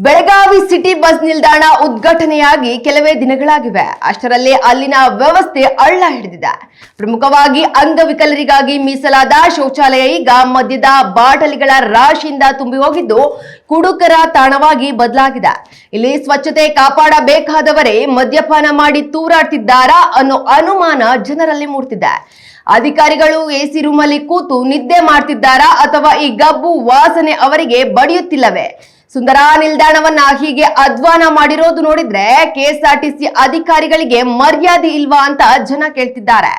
Belagavi city bus ನಿಲ್ದಾಣ ಉದ್ಘಾಟನೆಯಾಗಿ ಕೆಲವೇ ದಿನಗಳಾಗಿವೆ. ಅಷ್ಟರಲ್ಲಿ ಅಲ್ಲಿನ ವ್ಯವಸ್ಥೆ ಅಳ್ಳ ಹಿಡಿದಿದೆ. ಪ್ರಮುಖವಾಗಿ ಅಂಗವಿಕಲರಿಗಾಗಿ ಮೀಸಲಾದ ಶೌಚಾಲಯ ಈಗ ಮದ್ಯದ ಬಾಟಲಿಗಳ ರಾಶಿಯಿಂದ ತುಂಬಿ ಹೋಗಿದ್ದು ಕುಡುಕರ ತಾಣವಾಗಿ ಬದಲಾಗಿದೆ. ಇಲ್ಲಿ ಸ್ವಚ್ಛತೆ ಕಾಪಾಡಬೇಕಾದವರೇ ಮದ್ಯಪಾನ ಮಾಡಿ ತೂರಾಡ್ತಿದ್ದಾರಾ ಅನ್ನೋ ಅನುಮಾನ ಜನರಲ್ಲಿ ಮೂಡ್ತಿದೆ. ಅಧಿಕಾರಿಗಳು ಎಸಿ ರೂಮಲ್ಲಿ ಕೂತು ನಿದ್ದೆ ಮಾಡ್ತಿದ್ದಾರಾ ಅಥವಾ ಈ ಗಬ್ಬು ವಾಸನೆ ಅವರಿಗೆ ಬಡಿಯುತ್ತಿಲ್ಲವೇ? ಸುಂದರ ನಿಲ್ದಾಣವನ್ನ ಹೀಗೆ ಅಧ್ವಾನ ಮಾಡಿರೋದು ನೋಡಿದ್ರೆ ಕೆಎಸ್ಆರ್ಟಿಸಿ ಅಧಿಕಾರಿಗಳಿಗೆ ಮರ್ಯಾದೆ ಇಲ್ವಾ ಅಂತ ಜನ ಕೇಳ್ತಿದ್ದಾರೆ.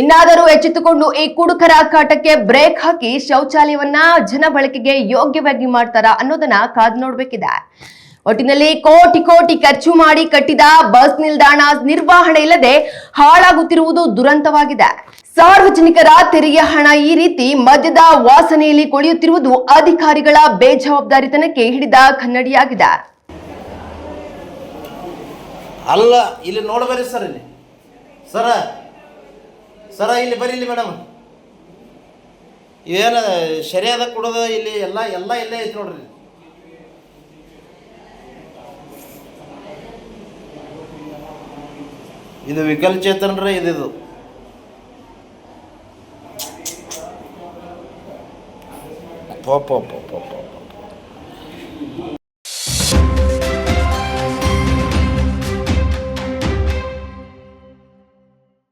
ಇನ್ನಾದರೂ ಎಚ್ಚೆತ್ತುಕೊಂಡು ಈ ಕುಡುಕರ ಕಾಟಕ್ಕೆ ಬ್ರೇಕ್ ಹಾಕಿ ಶೌಚಾಲಯವನ್ನ ಜನ ಬಳಕೆಗೆ ಯೋಗ್ಯವಾಗಿ ಮಾಡ್ತಾರಾ ಅನ್ನೋದನ್ನ ಕಾದು ನೋಡ್ಬೇಕಿದೆ. ಒಟ್ಟಿನಲ್ಲಿ ಕೋಟಿ ಕೋಟಿ ಖರ್ಚು ಮಾಡಿ ಕಟ್ಟಿದ ಬಸ್ ನಿಲ್ದಾಣ ನಿರ್ವಹಣೆ ಇಲ್ಲದೆ ಹಾಳಾಗುತ್ತಿರುವುದು ದುರಂತವಾಗಿದೆ. ಸಾರ್ವಜನಿಕರ ತೆರಿಗೆ ಹಣ ಈ ರೀತಿ ಮದ್ಯದ ವಾಸನೆಯಲ್ಲಿ ಕೊಳೆಯುತ್ತಿರುವುದು ಅಧಿಕಾರಿಗಳ ಬೇಜವಾಬ್ದಾರಿತನಕ್ಕೆ ಹಿಡಿದ ಕನ್ನಡಿಯಾಗಿದೆ. ಅಲ್ಲ, ಇಲ್ಲಿ ನೋಡ್ಬರ್ರಿ ಸರ್, ಇಲ್ಲಿ ಸರ ಇಲ್ಲಿ ಬರ್ರಿ, ಇಲ್ಲಿ ಮೇಡಮ್, ಇದೇನು ಸರಿಯಾದ ಕೊಡೋದು ಇಲ್ಲಿ ಎಲ್ಲ ಇಲ್ಲೇ ಐತಿ ನೋಡ್ರಿ. ಇದು ವಿಕಲಚೇತನರೇ ಇದು. ಪಾಪ